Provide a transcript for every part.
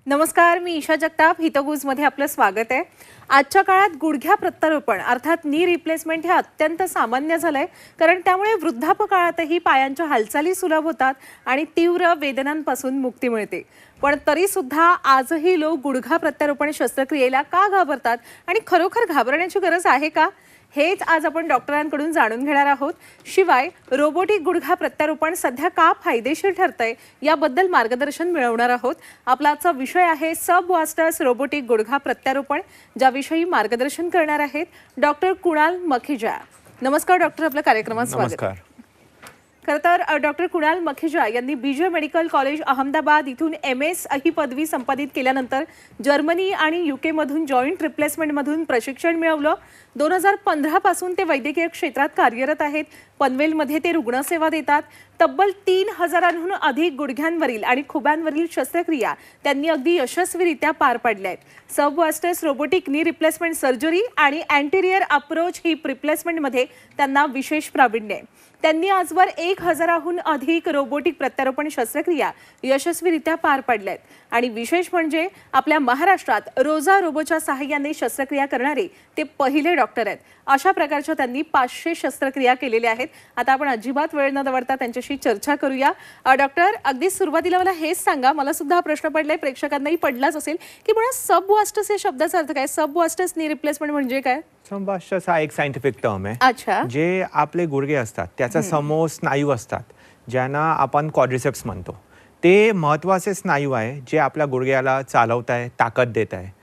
नमस्कार, मी ईशा जगताप. हितगुजमध्ये आपलं स्वागत आहे. आजच्या काळात गुडघ्या प्रत्यारोपण अर्थात नी रिप्लेसमेंट हे अत्यंत सामान्य झालंय, कारण त्यामुळे वृद्धापकाळातही पायांच्या हालचाली सुलभ होतात आणि तीव्र वेदनांपासून मुक्ती मिळते. पण तरी सुद्धा आजही लोक गुडघा प्रत्यारोपण शस्त्रक्रियेला का घाबरतात आणि खरोखर घाबरण्याची गरज आहे का, हेच आज आपण डॉक्टरांकडून जाणून घेणार आहोत. शिवाय रोबोटिक गुडघा प्रत्यारोपण सध्या का फायदेशीर ठरतंय याबद्दल मार्गदर्शन मिळवणार आहोत. आपला आजचा विषय आहे सब वास्टस रोबोटिक गुडघा प्रत्यारोपण, ज्याविषयी मार्गदर्शन करणार आहेत डॉक्टर कुणाल मखिजा. नमस्कार डॉक्टर, आपल्या कार्यक्रमात स्वागत. खरं तर डॉक्टर कुणाल मखिजा यांनी बीजे मेडिकल कॉलेज अहमदाबाद इथून MS ही पदवी संपादित केल्यानंतर जर्मनी आणि UK मधून जॉईंट रिप्लेसमेंटमधून प्रशिक्षण मिळवलं. 2015 पासून ते वैद्यकीय क्षेत्रात कार्यरत आहेत. पनवेलमध्ये ते रुग्णसेवा देतात. तब्बल 3000हून अधिक गुडघ्यांवरील आणि खुब्यांवरील शस्त्रक्रिया त्यांनी अगदी यशस्वीरित्या पार पाडल्या आहेत. Subvastus robotic knee replacement surgery आणि अँटेरियर अप्रोच हिप रिप्लेसमेंटमध्ये त्यांना विशेष प्रावीण्य आहे. त्यांनी आजवर 1000हून अधिक रोबोटिक प्रत्यारोपण शस्त्रक्रिया यशस्वीरित्या पार पाडल्या आहेत. आणि विशेष म्हणजे आपल्या महाराष्ट्रात रोजा रोबोच्या सहाय्याने शस्त्रक्रिया करणारे ते पहिले डॉक्टर आहेत. अशा प्रकारच्या त्यांनी 500 शस्त्रक्रिया केलेल्या आहेत. आता आपण अजिबात वेळ न दवडता त्यांच्याशी चर्चा करूया. डॉक्टर, अगदी सुरुवातीला मला हेच सांगा, मला सुद्धा हा प्रश्न पडलाय, प्रेक्षकांनाही पडलाच असेल, की मुळात सब वास्टस या शब्दाचा अर्थ काय? सब वास्टस नी रिप्लेसमेंट म्हणजे काय? सब वास्टस हा एक सायंटिफिक टर्म आहे. अच्छा. जे आपले गुडघे असतात त्याच्या समोर स्नायू असतात, ज्यांना आपण क्वाड्रिसेप्स म्हणतो. ते महत्त्वाचे स्नायू आहे जे आपल्या गुडघ्याला चालवत आहे, ताकद देत आहे.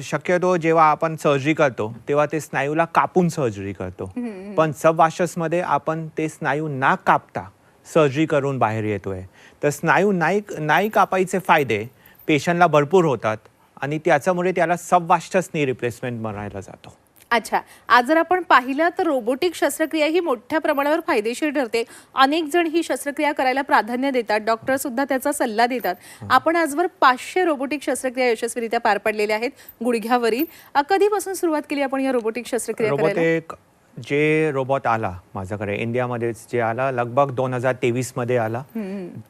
शक्यतो जेव्हा आपण सर्जरी करतो तेव्हा ते स्नायूला कापून सर्जरी करतो, पण सब वास्टसमध्ये आपण ते स्नायू ना कापता सर्जरी करून बाहेर येतोय. तर स्नायू नाही कापायचे फायदे पेशंटला भरपूर होतात आणि त्याच्यामुळे त्याला सब वास्टस नी रिप्लेसमेंट म्हणायला जातो. अच्छा, आज जर आपण पाहिलं तर रोबोटिक शस्त्रक्रिया ही मोठ्या प्रमाणावर फायदेशीर ठरते. अनेक जण ही शस्त्रक्रिया करायला प्राधान्य देतात, डॉक्टर सुद्धा त्याचा सल्ला देतात. आपण आजवर 500 रोबोटिक शस्त्रक्रिया यशस्वीरित्या पार पडलेल्या आहेत गुडघ्यावरील. कधीपासून सुरुवात केली आपण या रोबोटिक शस्त्रक्रिया करायला? रोबोटिक जे रोबोट आला माझ्याकडे इंडियामध्येच जे आला लगभग 2023 मध्ये आला,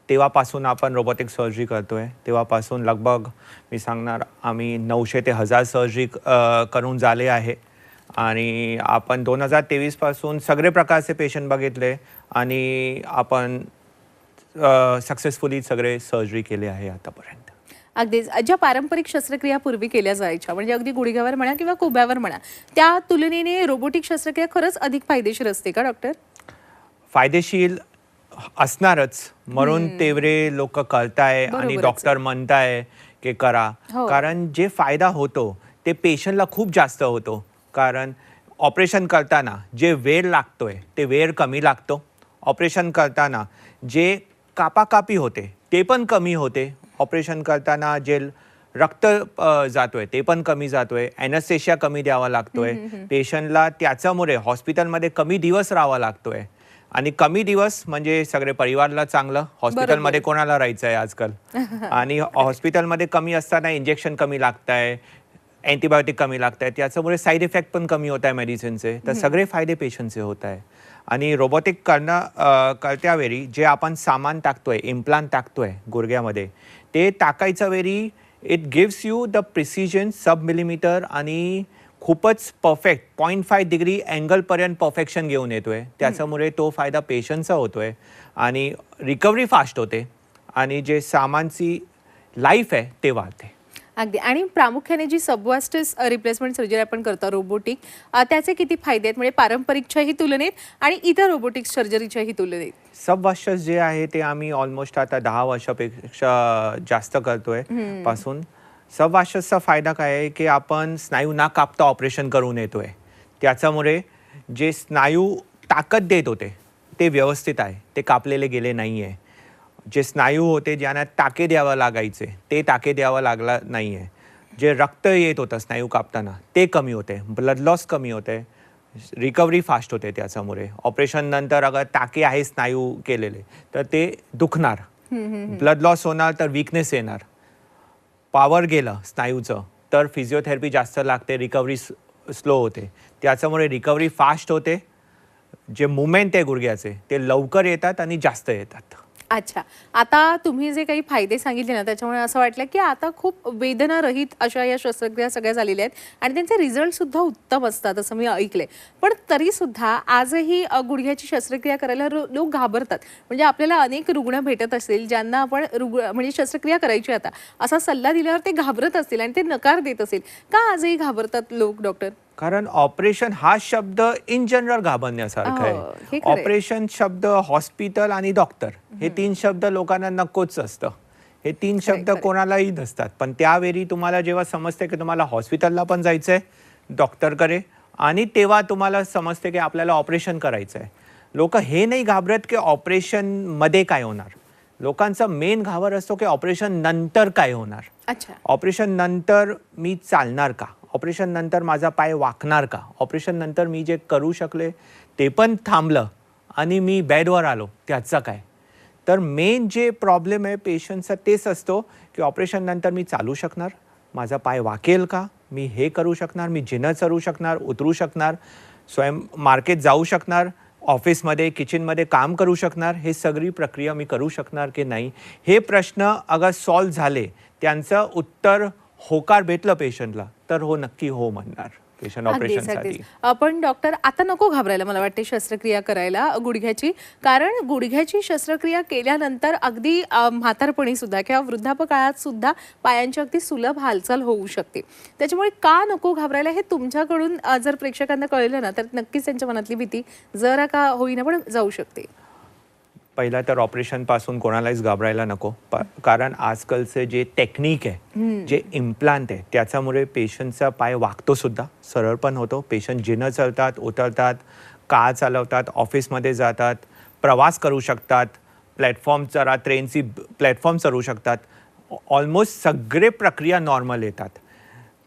तेव्हापासून आपण रोबोटिक सर्जरी करतोय. तेव्हापासून लगभग मी सांगणार आम्ही 900 ते 1000 सर्जरी करून झाले आहे. आणि आपण 2023 पासून सगळे प्रकारचे पेशंट बघितले आणि आपण सक्सेसफुली सगळे सर्जरी केले आहे आतापर्यंत. अगदीच. ज्या पारंपरिक शस्त्रक्रिया पूर्वी केल्या जायच्या, म्हणजे अगदी गुडघ्यावर म्हणा किंवा खुब्यावर म्हणा, त्या तुलनेने रोबोटिक शस्त्रक्रिया खरंच अधिक फायदेशीर असते का डॉक्टर? फायदेशीर असणारच, म्हणून तेवढे लोक करताय आणि डॉक्टर म्हणताय की करा. कारण जे फायदा होतो ते पेशंटला खूप जास्त होतो. कारण ऑपरेशन करताना जे वेळ लागतोय ते वेळ कमी लागतो. ऑपरेशन करताना जे कापाकापी होते ते पण कमी होते. ऑपरेशन करताना जे रक्त जातोय ते पण कमी जातोय. ॲनेस्थेशिया कमी द्यावा लागतोय पेशंटला. त्याच्यामुळे हॉस्पिटलमध्ये कमी दिवस राहावा लागतोय. आणि कमी दिवस म्हणजे सगळे परिवारला चांगलं. हॉस्पिटलमध्ये कोणाला राहायचं आहे आजकाल. आणि हॉस्पिटलमध्ये कमी असताना इंजेक्शन कमी लागत आहे, अँटीबायोटिक कमी लागत आहे, त्याच्यामुळे साईड इफेक्ट पण कमी होत आहे मेडिसिनचे. तर सगळे फायदे पेशंटचे होत आहे. आणि रोबोटिक करत्यावेळी जे आपण सामान टाकतोय, इम्प्लांट टाकतोय गुडघ्यामध्ये, ते टाकायच्या वेळी it gives you the precision sub millimetre आणि खूपच परफेक्ट 0.5 डिग्री अँगलपर्यंत परफेक्शन घेऊन येतोय. त्याच्यामुळे तो फायदा पेशंटचा होतोय आणि रिकव्हरी फास्ट होते आणि जे सामानची लाईफ आहे ते वाढते. अगदी. आणि प्रामुख्याने जी सब वास्टस रिप्लेसमेंट सर्जरी आपण करतो रोबोटिक, त्याचे किती फायदे आहेत म्हणजे पारंपरिकच्याही तुलनेत आणि इतर रोबोटिक सर्जरीच्याही तुलनेत? सब वास्टस जे आहे ते आम्ही ऑलमोस्ट आता 10 वर्षापेक्षा जास्त करतोय पासून. सब वास्टसचा फायदा काय आहे की आपण स्नायू ना कापता ऑपरेशन करून येतोय. त्याच्यामुळे जे स्नायू ताकद देत होते ते व्यवस्थित आहे, ते कापलेले गेले नाही आहे. जे स्नायू होते ज्यांना टाके द्यावं लागायचे ते टाके द्यावं लागला नाही आहे. जे रक्त येत होतं स्नायू कापताना ते कमी होते, ब्लड लॉस कमी होते, रिकव्हरी फास्ट होते. त्याच्यामुळे ऑपरेशन नंतर अगर टाके आहे स्नायू केलेले तर ते दुखणार, ब्लड लॉस होणार, तर विकनेस येणार, पॉवर गेलं स्नायूचं तर फिजिओथेरपी जास्त लागते, रिकव्हरी स्लो होते. त्याच्यामुळे रिकव्हरी फास्ट होते. जे मुवमेंट आहे गुडघ्याचे ते लवकर येतात आणि जास्त येतात. अच्छा. आता तुम्ही जे काही फायदे सांगितले ना, त्याच्यामुळे असं वाटलं की आता खूप वेदनारहित अशा या शस्त्रक्रिया सगळ्या झालेल्या आहेत आणि त्यांचे रिझल्ट सुद्धा उत्तम असतात असं मी ऐकलंय. पण तरी सुद्धा आजही गुडघ्याची शस्त्रक्रिया करायला लोक घाबरतात. म्हणजे आपल्याला अनेक रुग्ण भेटत असतील ज्यांना आपण म्हणजे शस्त्रक्रिया करायची आता असा सल्ला दिल्यावर ते घाबरत असतील आणि ते नकार देत असतील. का आजही घाबरतात लोक डॉक्टर? कारण ऑपरेशन हा शब्द इन जनरल घाबरण्यासारखा हे आहे. खरंय. ऑपरेशन शब्द, हॉस्पिटल आणि डॉक्टर हे 3 शब्द लोकांना नकोच असतं. हे 3 शब्द कोणालाही नसतात. पण त्यावेळी तुम्हाला जेव्हा समजते की तुम्हाला हॉस्पिटलला पण जायचंय डॉक्टरकडे आणि तेव्हा तुम्हाला समजते की आपल्याला ऑपरेशन करायचं आहे. लोक हे नाही घाबरत की ऑपरेशन मध्ये काय होणार. लोकांचा मेन घाबर असतो की ऑपरेशन नंतर काय होणार. अच्छा. ऑपरेशन नंतर मी चालणार का, ऑपरेशन नंतर माझा पाय वाकणार का, ऑपरेशन नंतर मी जे करू शकले ते पण थांबलं आणि मी बेडवर आलो त्याचं काय. तर मेन जे प्रॉब्लेम आहे पेशंटचा तेच असतो की ऑपरेशन नंतर मी चालू शकणार, माझा पाय वाकेल का, मी हे करू शकणार, मी जिनं चढू शकणार, उतरू शकणार, स्वयं मार्केट जाऊ शकणार, ऑफिसमध्ये किचनमध्ये काम करू शकणार, हे सगळी प्रक्रिया मी करू शकणार की नाही. हे प्रश्न अगर सॉल्व झाले, त्यांचं उत्तर होकार भेटलं पेशंटला तर हो नक्की हो म्हणणार पेशंट ऑपरेशनसाठी. पण डॉक्टर आता नको घाबरायला मला वाटते शस्त्रक्रिया करायला गुडघ्याची. कारण गुडघ्याची शस्त्रक्रिया केल्यानंतर अगदी म्हातारपणी सुद्धा किंवा वृद्धापकाळात सुद्धा पायांची अगदी सुलभ हालचाल होऊ शकते. त्याच्यामुळे का नको घाबरायला हे तुमच्याकडून जर प्रेक्षकांना कळलं ना तर नक्कीच त्यांच्या मनातली भीती जरा का होईना पण जाऊ शकते. पहिला तर ऑपरेशन पासून कोणालाच घाबरायला नको. कारण आजकालचे जे टेक्निक आहे, जे इम्प्लांट आहे, त्याच्यामुळे पेशंटचा पाय वाकतो सुद्धा, सरळ पण होतो. पेशंट जिनं चढतात, उतरतात, कार चालवतात, ऑफिसमध्ये जातात, प्रवास करू शकतात, प्लॅटफॉर्म जरा ट्रेनची प्लॅटफॉर्म चढू शकतात. ऑलमोस्ट सगळे प्रक्रिया नॉर्मल येतात.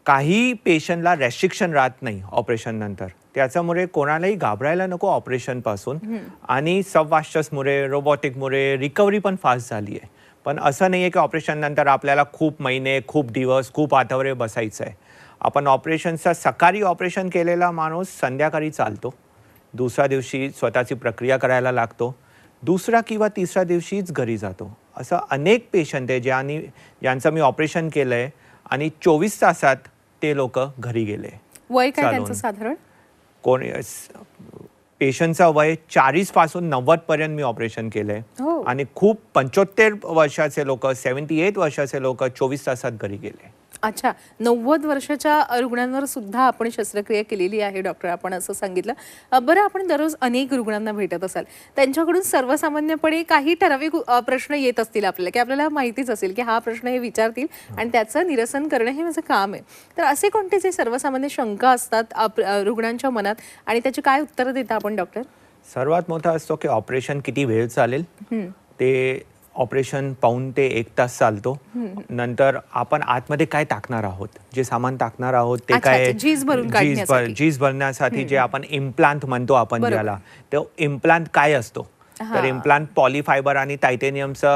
काही पेशंटला रेस्ट्रिक्शन राहत नाही ऑपरेशन नंतर. त्याच्यामुळे कोणालाही घाबरायला नको ऑपरेशनपासून. आणि सबवास्चसमुळे, रोबोटिकमुळे रिकव्हरी पण फास्ट झाली आहे. पण असं नाही आहे की ऑपरेशन नंतर आपल्याला खूप महिने, खूप दिवस, खूप आठवडे बसायचं आहे. आपण ऑपरेशनचा सकाळी ऑपरेशन केलेला माणूस संध्याकाळी चालतो, दुसऱ्या दिवशी स्वतःची प्रक्रिया करायला लागतो, दुसरा किंवा तिसऱ्या दिवशीच घरी जातो. असं अनेक पेशंट आहे ज्यांचं मी ऑपरेशन केलं आहे आणि 24 तासात ते लोक घरी गेले. वय काय त्यांचं साधारण? कोण पेशंटचं वय 40 पासून 90 पर्यंत मी ऑपरेशन केलंय. आणि खूप 75 वर्षाचे लोक, 78 वर्षाचे लोक 24 तासात घरी गेले. अच्छा. 90 वर्षाच्या रुग्णांवर सुद्धा आपण शस्त्रक्रिया केलेली आहे डॉक्टर, आपण असं सांगितलं. बरं, आपण दररोज अनेक रुग्णांना भेटत असाल, त्यांच्याकडून सर्वसामान्यपणे काही ठराविक प्रश्न येत असतील आपल्याला की आपल्याला माहितीच असेल की हा प्रश्न हे विचारतील आणि त्याचं निरसन करणं हे माझं काम आहे. तर असे कोणते जे सर्वसामान्य शंका असतात रुग्णांच्या मनात आणि त्याची काय उत्तर देता आपण डॉक्टर? सर्वात मोठा असतो की ऑपरेशन किती वेळ चालेल. ते ऑपरेशन पाऊण ते 1 तास चालतो. नंतर आपण आतमध्ये काय टाकणार आहोत, जे सामान टाकणार आहोत ते काय, झीज भरण्यासाठी जे आपण इम्प्लांट म्हणतो आपण ज्याला, तो इम्प्लांट काय असतो. तर इम्प्लांट पॉलीफायबर आणि टायटेनियमचा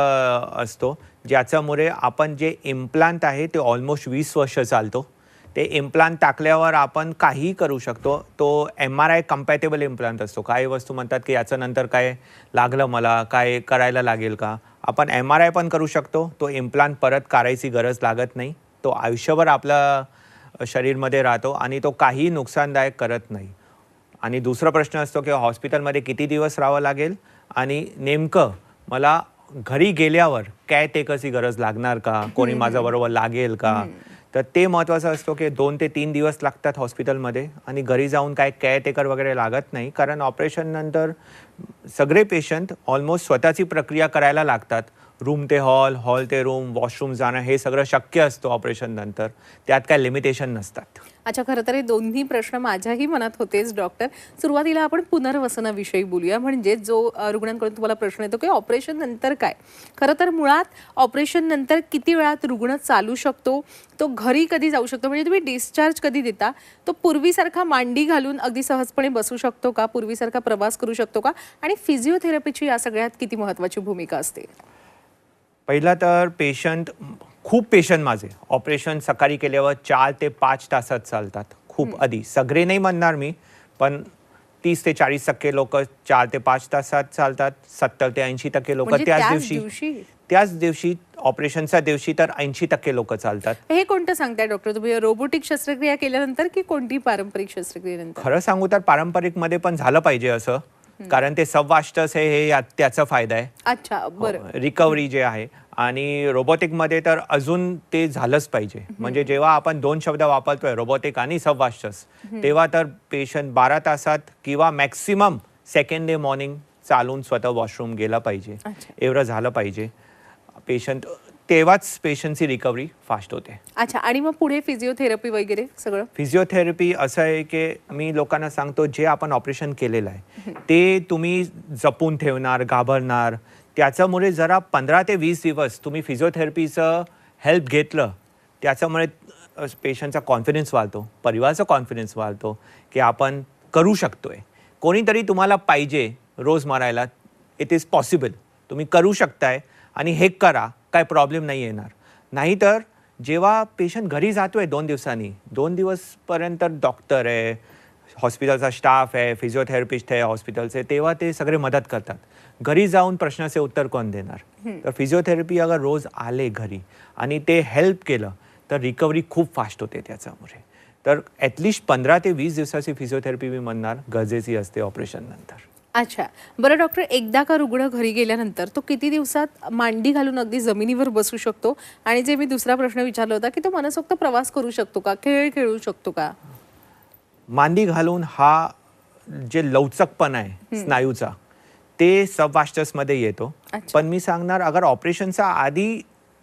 असतो, ज्याच्यामुळे आपण जे इम्प्लांट आहे ते ऑलमोस्ट 20 वर्ष चालतो. ते इम्प्लांट टाकल्यावर आपण काही करू शकतो. तो MRI कम्पॅटेबल इम्प्लांट असतो. काही वस्तू म्हणतात की याचं नंतर काय लागलं, मला काय करायला लागेल का, आपण MRI पण करू शकतो. तो इम्प्लांट परत काढायची गरज लागत नाही. तो आयुष्यभर आपल्या शरीरमध्ये राहतो आणि तो काही नुकसानदायक करत नाही. आणि दुसरा प्रश्न असतो की हॉस्पिटलमध्ये किती दिवस राहावं लागेल आणि नेमकं मला घरी गेल्यावर केअरटेकरची गरज लागणार का, कोणी माझ्या बरोबर लागेल का. तर ते महत्त्वाचं असतो की 2 ते 3 दिवस लागतात हॉस्पिटलमध्ये आणि घरी जाऊन काय केअरटेकर वगैरे लागत नाही. कारण ऑपरेशन नंतर सगळे पेशंट ऑलमोस्ट स्वतःची प्रक्रिया करायला लागतात. रूम ते हॉल, हॉल ते रूम, वॉशरूम जाणं हे सगळं शक्य असतं ऑपरेशन नंतर. त्यात काय लिमिटेशन नसतात. अच्छा. खरं तर हे दोन्ही प्रश्न माझ्याही मनात होतेच डॉक्टर. सुरुवातीला आपण पुनर्वसनाविषयी बोलूया. म्हणजे जो रुग्णांकडून तुम्हाला प्रश्न येतो की ऑपरेशन नंतर काय. खरं तर मुळात ऑपरेशन नंतर किती वेळात रुग्ण चालू शकतो, तो घरी कधी जाऊ शकतो, म्हणजे तुम्ही डिस्चार्ज कधी देता, तो पूर्वीसारखा मांडी घालून अगदी सहजपणे बसू शकतो का, पूर्वीसारखा प्रवास करू शकतो का, आणि फिजिओथेरपीची या सगळ्यात किती महत्त्वाची भूमिका असते? पहिला तर खूप पेशंट माझे ऑपरेशन सकाळी केल्यावर 4 ते 5 तासात चालतात. खूप आधी, सगळे नाही म्हणणार मी, पण 30 ते 40% लोक 4 ते 5 तासात चालतात, 70 ते 80% लोक म्हणजे त्याच त्याच दिवशी ऑपरेशनच्या दिवशी तर 80% लोक चालतात. हे कोणतं सांगताय डॉक्टर तुम्ही, रोबोटिक शस्त्रक्रिया केल्यानंतर की कोणती पारंपरिक शस्त्रक्रियेनंतर? खरं सांगू तर पारंपरिक मध्ये पण झालं पाहिजे असं, कारण ते सबवास्टस आहे, हे त्याचा फायदा आहे. अच्छा, बरं. रिकव्हरी जे आहे. आणि रोबोटिक मध्ये तर अजून ते झालंच पाहिजे. म्हणजे जेव्हा आपण 2 शब्द वापरतोय, रोबोटिक आणि सबवास्टस, तेव्हा तर पेशंट 12 तासात किंवा मॅक्सिमम सेकंड डे मॉर्निंग चालून स्वतः वॉशरूम गेला पाहिजे, अच्छा. एवढं झालं पाहिजे पेशंट, तेव्हाच पेशंटची रिकव्हरी फास्ट होते. अच्छा, आणि मग पुढे फिजिओथेरपी वगैरे सगळं? फिजिओथेरपी असं आहे की मी लोकांना सांगतो, जे आपण ऑपरेशन केलेलं आहे ते तुम्ही जपून ठेवणार, घाबरणार, त्याच्यामुळे जरा 15 ते 20 दिवस तुम्ही फिजिओथेरपीचं हेल्प घेतलं, त्याच्यामुळे पेशंटचा कॉन्फिडन्स वाढतो, परिवाराचा कॉन्फिडन्स वाढतो की आपण करू शकतोय. कोणीतरी तुम्हाला पाहिजे रोज मारायला, इट इज पॉसिबल, तुम्ही करू शकताय आणि हे करा, काय प्रॉब्लेम नाही येणार. नाहीतर जेव्हा पेशंट घरी जातोय 2 दिवसांनी, 2 दिवसपर्यंत डॉक्टर आहे, हॉस्पिटलचा स्टाफ आहे, फिजिओथेरपिस्ट आहे हॉस्पिटलचे, तेव्हा ते सगळे मदत करतात. घरी जाऊन प्रश्नाचे उत्तर कोण देणार? तर फिजिओथेरपी अगर रोज आले घरी आणि ते हेल्प केलं तर रिकव्हरी खूप फास्ट होते त्याच्यामुळे. तर ॲटलिस्ट 15 ते 20 दिवसाची फिजिओथेरपी मी म्हणणार गरजेची असते ऑपरेशन नंतर. अच्छा, बरं डॉक्टर, एकदा का रुग्ण घरी गेल्यानंतर तो किती दिवसात मांडी घालून अगदी जमिनीवर बसू शकतो? आणि जे मी दुसरा प्रश्न विचारला होता की तो मनसोक्त प्रवास करू शकतो का, खेळ खेळू शकतो का? मांडी घालून हा जे लवचकपणा आहे स्नायूचा, ते सबवास्टसमध्ये येतो. पण मी सांगणार, अगर ऑपरेशनच्या आधी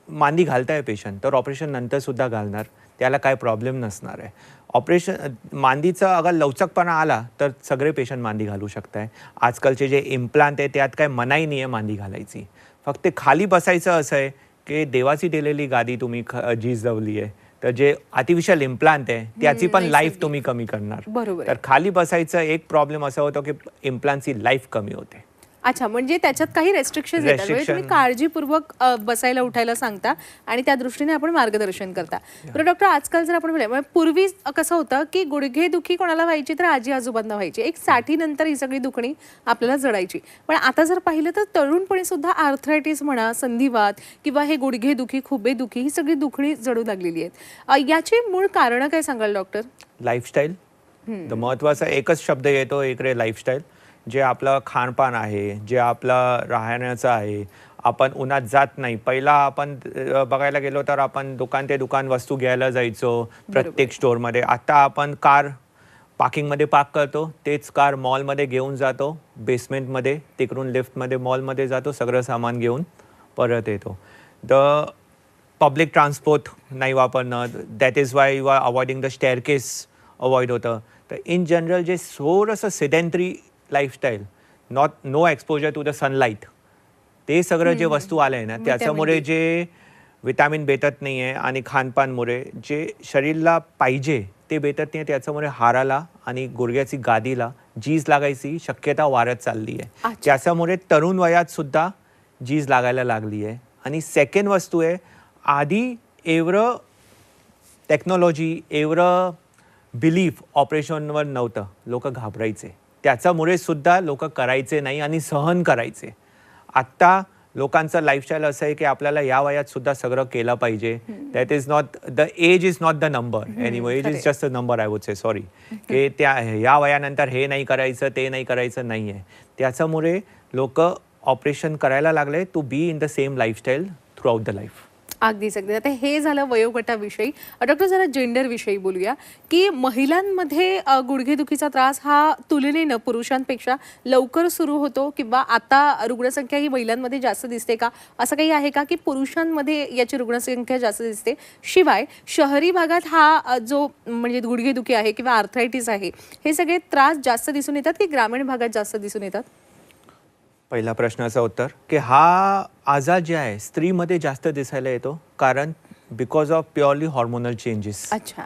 मांडी घालताय पेशंट, तर ऑपरेशन नंतर सुद्धा घालणार, त्याला काय प्रॉब्लेम नसणार आहे. ऑपरेशन मांदीचा अगर लवचकपणा आला तर सगळे पेशंट मांदी घालू शकताय. आजकालचे जे इम्प्लांट आहे त्यात काय मनाई नाही आहे मांदी घालायची, फक्त खाली बसायचं असं आहे की देवाची दिलेली गादी तुम्ही झिजवली आहे, तर जे आर्टिफिशियल इम्प्लांट आहे त्याची पण लाईफ तुम्ही कमी करणार. बरोबर. तर खाली बसायचं एक प्रॉब्लेम असा होतो की इम्प्लांटची लाईफ कमी होते. अच्छा, म्हणजे त्याच्यात काही रेस्ट्रिक्शन येतात, म्हणजे तुम्ही काळजीपूर्वक बसायला उठायला सांगता आणि त्या दृष्टीने आपण मार्गदर्शन करता. बरं डॉक्टर, आजकाल जर आपण म्हणजे पूर्वी कसं होतं की गुडघे दुखी कोणाला व्हायची तर आजी आजोबांना व्हायची, एक 60 नंतर ही सगळी दुखणी आपल्याला जडायची. पण आता जर पाहिलं तर तरुणपणी सुद्धा आर्थरायटिस म्हणा, संधिवात किंवा हे गुडघे दुखी, खुबे दुखी, ही सगळी दुखणी जडू लागलेली आहेत. याची मूळ कारणं काय सांगाल डॉक्टर? लाईफस्टाईल. महत्वाचा एकच शब्द येतो इकडे, लाईफस्टाईल. जे आपलं खानपान आहे, जे आपलं राहण्याचं आहे, आपण उन्हात जात नाही. पहिला आपण बघायला गेलो तर आपण दुकान ते दुकान वस्तू घ्यायला जायचो प्रत्येक स्टोअरमध्ये. आता आपण कार पार्किंगमध्ये पार्क करतो, तेच कार मॉलमध्ये घेऊन जातो, बेसमेंटमध्ये, तिकडून लिफ्टमध्ये मॉलमध्ये जातो, सगळं सामान घेऊन परत येतो. द पब्लिक ट्रान्सपोर्ट नाही वापरणं, that is why you are avoiding the staircase avoid होतं. तर इन जनरल जे थोडंसं sedentary lifestyle, no exposure to the sunlight, ते सगळं जे वस्तू आले आहे ना, त्याच्यामुळे जे विटॅमिन भेटत नाही आहे आणि खानपानमुळे जे शरीराला पाहिजे ते भेटत नाही आहे, त्याच्यामुळे हाडाला आणि गुडघ्याची गादीला झीज लागायची शक्यता वाढत चालली आहे. त्याच्यामुळे तरुण वयात सुद्धा झीज लागायला लागली आहे. आणि सेकंड वस्तू आहे, आधी एवढं टेक्नॉलॉजी, एवढं बिलीफ ऑपरेशनवर नव्हतं, लोक घाबरायचे, त्याच्यामुळे सुद्धा लोक करायचे नाही आणि सहन करायचे. आत्ता लोकांचं लाईफस्टाईल असं आहे की आपल्याला या वयात सुद्धा सगळं केलं पाहिजे. That is not the age, is not the number, anyway it is just a number, I would say, sorry, की त्या या वयानंतर हे नाही करायचं, ते नाही करायचं नाही आहे. त्याच्यामुळे लोक ऑपरेशन करायला लागले to be in the same lifestyle throughout the life. अगदीच अगदी. आता हे झालं वयोगटाविषयी. डॉक्टर, जरा जेंडर विषयी बोलूया की महिलांमध्ये गुडघेदुखीचा त्रास हा तुलनेनं पुरुषांपेक्षा लवकर सुरू होतो किंवा आता रुग्णसंख्या ही महिलांमध्ये जास्त दिसते का? असं काही आहे का की पुरुषांमध्ये याची रुग्णसंख्या जास्त दिसते? शिवाय शहरी भागात हा जो म्हणजे गुडघेदुखी आहे किंवा आर्थरायटिस आहे, हे सगळे त्रास जास्त दिसून येतात की ग्रामीण भागात जास्त दिसून येतात? पहिला प्रश्नाचं उत्तर की हा आजार जे आहे स्त्रीमध्ये जास्त दिसायला येतो, कारण because of purely hormonal changes. अच्छा.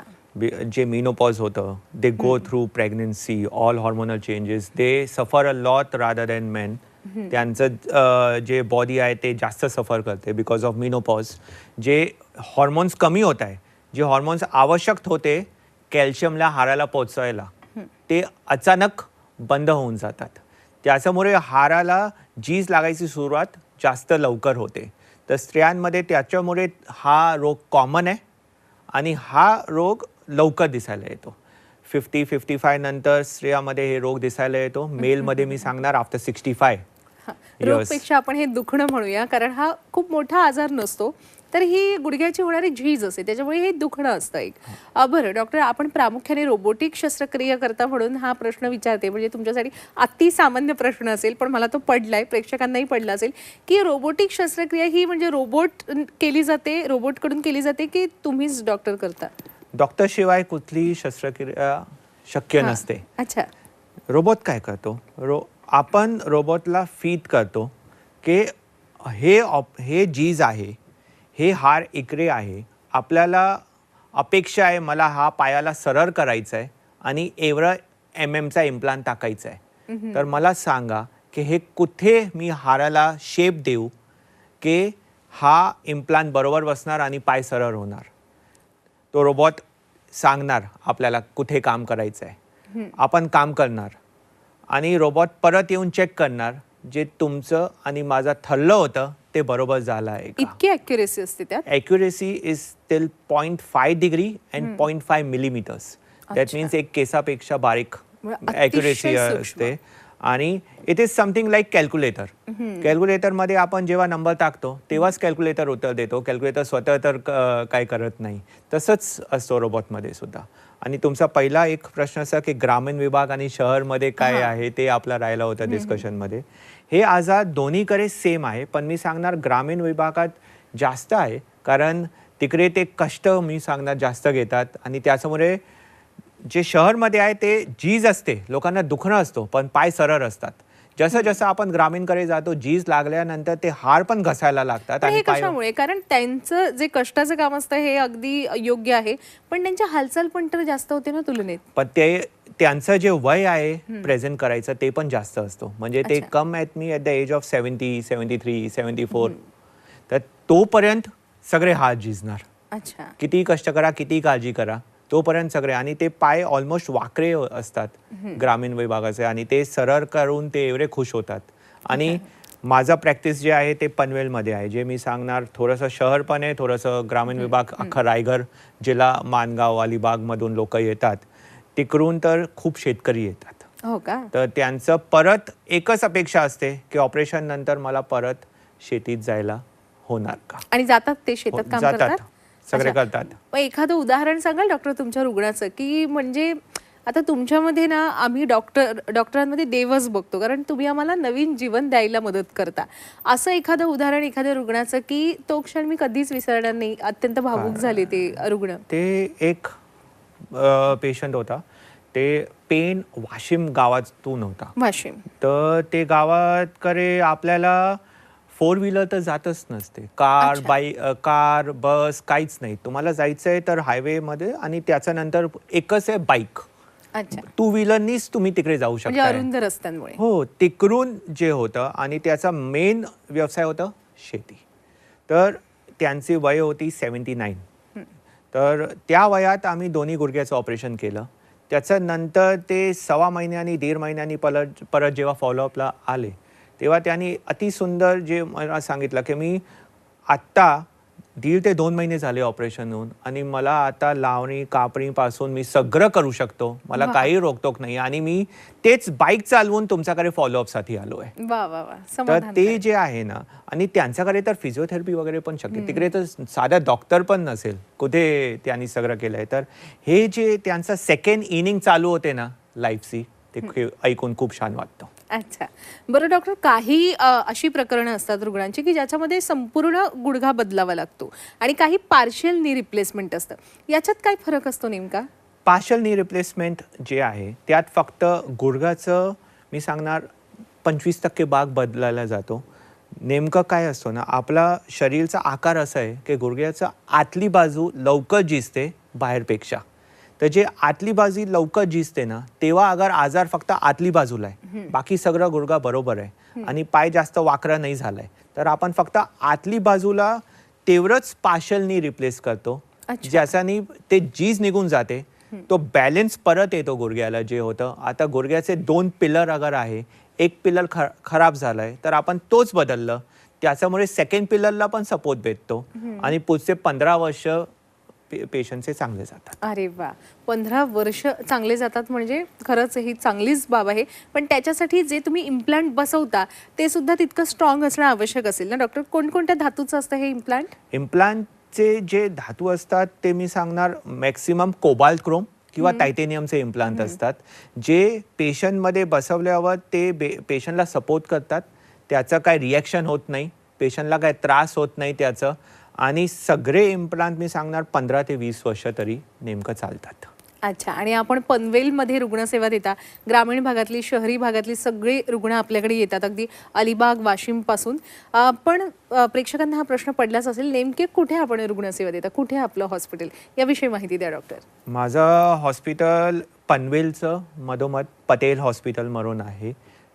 जे मेनोपॉज होतं, they go through pregnancy, all hormonal changes, they suffer a lot rather than men. त्यांचं जे बॉडी आहे ते जास्त सफर करते बिकॉज ऑफ मेनोपॉज. जे हॉर्मोन्स कमी होत आहे, जे हॉर्मोन्स आवश्यक होते कॅल्शियमला हाडाला पोचवायला, ते अचानक बंद होऊन जातात. त्याच्यामुळे हाडाला झीज लागायची सुरुवात जास्त लवकर होते. तर स्त्रियांमध्ये त्याच्यामुळे हा रोग कॉमन आहे आणि हा रोग लवकर दिसायला येतो. 50-55 नंतर स्त्रियामध्ये हे रोग दिसायला येतो. मेलमध्ये मी सांगणार आफ्टर 65. रोगपेक्षा आपण हे दुखणं म्हणूया, कारण हा खूप मोठा आजार नसतो, तर ही गुडघ्याची होणारी झीज असते, त्याच्यामुळे हे दुखणं असतं एक. बरं डॉक्टर, आपण प्रामुख्याने रोबोटिक शस्त्रक्रिया करता म्हणून हा प्रश्न विचारते, म्हणजे तुमच्यासाठी अति सामान्य प्रश्न असेल पण मला तो पडलाय, प्रेक्षकांनाही पडला असेल, की रोबोटिक शस्त्रक्रिया ही म्हणजे रोबोटकडून केली जाते की तुम्हीच डॉक्टर करता? डॉक्टर शिवाय कुठलीही शस्त्रक्रिया शक्य नसते. अच्छा. रोबोट काय करतो? आपण रोबोटला फीड करतो की हे जीज आहे, हे हाड इकडे आहे, आपल्याला अपेक्षा आहे मला हा पायाला सरळ करायचा आहे आणि एवढं चा इम्प्लांट टाकायचा आहे. तर मला सांगा की हे कुठे मी हाडाला शेप देऊ की हा इम्प्लांट बरोबर बसणार आणि पाय सरळ होणार. तो रोबोट सांगणार आपल्याला कुठे काम करायचं आहे. आपण काम करणार आणि रोबोट परत येऊन चेक करणार जे तुमचं आणि माझं ठरलं होतं ते बरोबर झालं आहे का. इतकी ॲक्युरेसी असते त्यात? Accuracy is till 0.5 degree and 0.5 millimetres. That means एक केसापेक्षा बारीक ॲक्युरेसी असते. आणि it is something like calculator. कॅल्क्युलेटरमध्ये आपण जेव्हा नंबर टाकतो तेव्हाच कॅल्क्युलेटर उत्तर देतो. कॅल्क्युलेटर स्वतः तर काय करत नाही. तसंच असतो रोबोटमध्ये सुद्धा. आणि तुमचा पहिला एक प्रश्न असा की ग्रामीण विभाग आणि शहरमध्ये काय आहे ते आपला राहिला होता डिस्कशनमध्ये. हे आजार दोन्हीकडे सेम आहे, पण मी सांगणार ग्रामीण विभागात जास्त आहे, कारण तिकडे ते कष्ट मी सांगणार जास्त घेतात आणि त्याच्यामुळे जे शहरमध्ये आहे ते झीज असते, लोकांना दुखणं असतो पण पाय सरळ असतात. जसं जसं आपण ग्रामीणकडे जातो झीज लागल्यानंतर ते हाड पण घसायला लागतात. आणि कशामुळे? कारण त्यांचं जे कष्टाचं काम असतं हे अगदी योग्य आहे, पण त्यांची हालचाल पण तर जास्त होते ना तुलनेत. पण त्यांचं जे वय आहे प्रेझेंट करायचं ते पण जास्त असतो. म्हणजे ते come at me at the age of 70, 73, 74. तर तोपर्यंत सगळे हात झिजणार. अच्छा. किती कष्ट करा, किती काळजी करा, तोपर्यंत सगळे. आणि ते पाय ऑलमोस्ट वाकरे असतात ग्रामीण विभागाचे आणि ते सरळ करून ते एवढे खुश होतात. आणि माझा प्रॅक्टिस जे आहे ते पनवेलमध्ये आहे, जे मी सांगणार थोडंसं शहर पण आहे, थोडंसं ग्रामीण विभाग. अख्खा रायगड जिल्हा, माणगाव, अलिबागमधून लोक येतात. तिकडून तर खूप शेतकरी येतात. हो का? तर त्यांचं परत एकच अपेक्षा असते की ऑपरेशन नंतर मला परत शेतीत जायला होणार का. आणि जातात ते शेतात काम करतात? सगळे करतात. एखादं उदाहरण सांगाल डॉक्टर तुमच्या रुग्णाचं, की म्हणजे आता तुमच्यामध्ये ना आम्ही डॉक्टरांमध्ये देवच बघतो, कारण तुम्ही आम्हाला नवीन जीवन द्यायला मदत करता. असं एखादं उदाहरण एखाद्या रुग्णाचं की तो क्षण मी कधीच विसरणार नाही, अत्यंत भावूक झाले ते रुग्ण? ते एक पेशंट होता, ते पेन वाशिम गावातून होता. वाशिम. तर ते गावाकडे आपल्याला 4 व्हीलर तर जातच नसते. कार बस काहीच नाही. तुम्हाला जायचं आहे तर हायवेमध्ये आणि त्याच्यानंतर एकच आहे बाईक. अच्छा. 2 व्हीलरनीच तुम्ही तिकडे जाऊ शकता. अरुंद रस्त्यांमुळे. हो, तिकडून जे होतं आणि त्याचा मेन व्यवसाय होता शेती. तर त्यांची वय होती 79. तर त्या वयात आम्ही दोन्ही गुडघ्याचं ऑपरेशन केलं. त्याच्यानंतर ते 1.25 महिन्यांनी 1.5 महिन्यांनी परत जेव्हा फॉलोअपला आले तेव्हा त्यांनी अतिसुंदर जे मला सांगितलं की मी आत्ता 1.5 ते 2 महिने झाले ऑपरेशन होऊन आणि मला आता लावणी कापणीपासून मी सगळं करू शकतो, मला काही रोकटोक नाही आणि मी तेच बाईक चालवून तुमच्याकडे फॉलोअपसाठी आलो आहे. तर ते जे आहे ना, आणि त्यांच्याकडे तर फिजिओथेरपी वगैरे पण शक्य, तिकडे तर साधा डॉक्टर पण नसेल, कुठे त्यांनी सगळं केलंय. तर हे जे त्यांचा सेकंड इनिंग चालू होते ना लाईफची, ते ऐकून खूप छान वाटतं. अच्छा. बरं डॉक्टर, काही अशी प्रकरणं असतात रुग्णांची की ज्याच्यामध्ये संपूर्ण गुडघा बदलावा लागतो आणि काही पार्शियल नी रिप्लेसमेंट असतं, याच्यात काय फरक असतो नेमका? पार्शियल नी रिप्लेसमेंट जे आहे त्यात फक्त गुडघाचं मी सांगणार 25% भाग बदलायला जातो. नेमकं काय असतो ना, आपला शरीरचा आकार असा आहे की गुडघ्याचा आतली बाजू लवकर झिजते बाहेरपेक्षा. तर जे आतली बाजू लवकर झिजते ना, तेव्हा अगर आजार फक्त आतली बाजूला आहे, बाकी सगळं गुडघा बरोबर आहे आणि पाय जास्त वाकरा नाही झालाय, तर आपण फक्त आतली बाजूला तेवढंच पार्शियल नी रिप्लेस करतो, ज्याच्याने ते झीज निघून जाते. तो बॅलन्स परत येतो गुडघ्याला जे होतं. आता गुडघ्याचे 2 पिलर अगर आहे, एक पिलर खराब झालाय तर आपण तोच बदललं, त्याच्यामुळे सेकंड पिलरला पण सपोर्ट भेटतो आणि पुढचे 15 वर्ष पेशंटचे चांगले जातात. अरे वा, 15 वर्ष चांगले जातात म्हणजे खरंच ही चांगलीच बाब आहे. पण त्याच्यासाठी जे तुम्ही इम्प्लांट बसवता ते सुद्धा तितकं स्ट्रॉंग असणं आवश्यक असेल ना डॉक्टर? कोणकोणत्या धातूचं असतं हे इम्प्लांट? इम्प्लांटचे जे धातू असतात ते मी सांगणार मॅक्सिमम कोबाल्ट क्रोम किंवा टायटेनियमचे इम्प्लांट असतात, जे पेशंटमध्ये बसवल्यावर ते पेशंटला सपोर्ट करतात. त्याचं काय रिॲक्शन होत नाही, पेशंटला काय त्रास होत नाही त्याचं. आणि सगळे इम्प्लांट मी सांगणार 15 ते 20 वर्ष तरी नेमकं चालतात. अच्छा, आणि आपण पनवेलमध्ये रुग्णसेवा देता. ग्रामीण भागातली, शहरी भागातली सगळी रुग्ण आपल्याकडे येतात, अगदी अलिबाग, वाशिम पासून. पण प्रेक्षकांना हा प्रश्न पडलाच असेल, नेमके कुठे आपण रुग्णसेवा देता, कुठे आपलं हॉस्पिटल, याविषयी माहिती द्या डॉक्टर. माझं हॉस्पिटल पनवेलचं मधोमध पटेल हॉस्पिटल म्हणून आहे.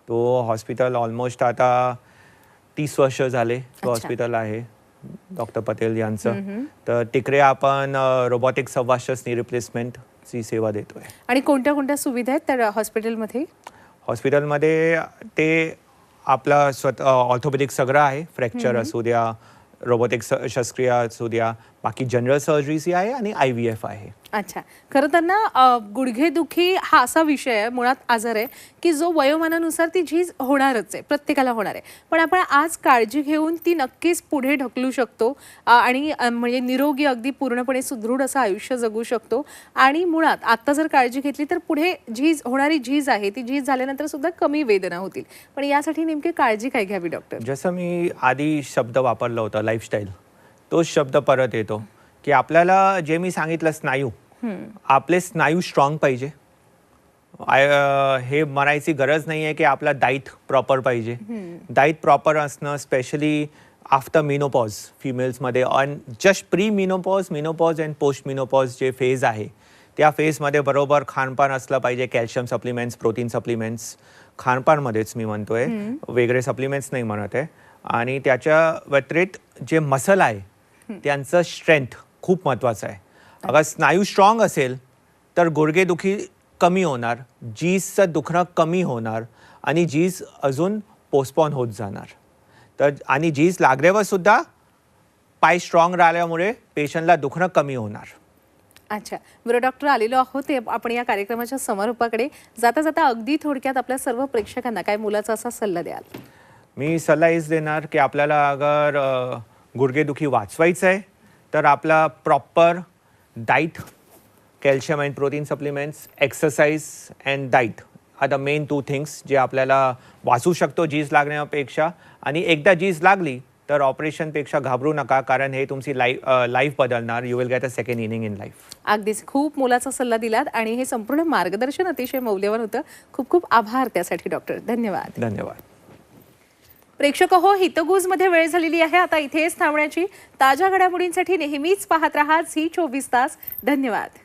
तो हॉस्पिटल ऑलमोस्ट आता 30 वर्ष झाले तो हॉस्पिटल आहे डॉक्टर पटेल यांचं. तर तिकडे आपण रोबोटिक सवाशस नी रिप्लेसमेंटची सेवा देतोय. आणि कोणत्या कोणत्या सुविधा आहेत त्या हॉस्पिटलमध्ये? हॉस्पिटलमध्ये ते आपलं स्वतः ऑर्थोपेडिक सगळं आहे. फ्रॅक्चर असू द्या, रोबोटिक शस्त्रक्रिया असू द्या, बाकी जनरल सर्जरीज आहे आणि IVF आहे. अच्छा, खरं तर ना गुडघेदुखी हा असा विषय आहे, मुळात आजार आहे की जो वयोमानानुसार ती झीज होणारच आहे, प्रत्येकाला होणार आहे. पण आपण आज काळजी घेऊन ती नक्कीच पुढे ढकलू शकतो आणि म्हणजे निरोगी, अगदी पूर्णपणे सुदृढ असं आयुष्य जगू शकतो. आणि मुळात आता जर काळजी घेतली तर पुढे होणारी झीज आहे ती झीज झाल्यानंतर सुद्धा कमी वेदना होतील. पण यासाठी नेमकी काळजी काय घ्यावी डॉक्टर? जसं मी आधी शब्द वापरला होता लाईफस्टाईल, तोच शब्द परत येतो की आपल्याला जे मी सांगितलं स्नायू, आपले स्नायू स्ट्रॉंग पाहिजे. हे म्हणायची गरज नाही आहे की आपला डाईट प्रॉपर पाहिजे. डाईट प्रॉपर असणं स्पेशली आफ्टर मिनोपॉज फिमेल्समध्ये आणि just pre menopause, menopause and post menopause जे फेज आहे त्या फेजमध्ये बरोबर खानपान असलं पाहिजे. कॅल्शियम सप्लिमेंट्स, प्रोटीन सप्लिमेंट्स खानपानमध्येच मी म्हणतोय, वेगळे सप्लिमेंट्स नाही म्हणत आहे. आणि त्याच्या व्यतिरिक्त जे मसल आहे त्यांचं स्ट्रेंथ खूप महत्त्वाचं आहे. अगर स्नायू स्ट्रॉंग असेल तर गुडघेदुखी कमी होणार, जीजचं दुखणं कमी होणार आणि जीज अजून पोस्टपॉन होत जाणार. तर आणि जीज लागल्यावर सुद्धा पाय स्ट्रॉंग राहिल्यामुळे पेशंटला दुखणं कमी होणार. अच्छा, बरं डॉक्टर, आलेलो आहोत आपण या कार्यक्रमाच्या समारोपाकडे. जाता जाता अगदी थोडक्यात आपल्या सर्व प्रेक्षकांना काय मुलाचा असा सल्ला द्याल? मी सल्ला हेच देणार की आपल्याला अगर गुडघेदुखी वाचवायचं आहे तर आपला proper diet, calcium and protein supplements, exercise and diet are the main 2 things जे आपल्याला वाचू शकतो झीज लागण्यापेक्षा. आणि एकदा झीज लागली तर ऑपरेशनपेक्षा घाबरू नका, कारण हे तुमची लाईफ बदलणार. You will get a second inning in life. अगदीच खूप मोलाचा सल्ला दिलात आणि हे संपूर्ण मार्गदर्शन अतिशय मौल्यवान होतं. खूप खूप आभार त्यासाठी डॉक्टर. धन्यवाद. धन्यवाद. प्रेक्षक हो, हितगुजमध्ये वेळ झालेली आहे आता इथेच थांबण्याची. ताज्या घडामोडींसाठी नेहमीच पाहत रहा झी 24 तास. धन्यवाद.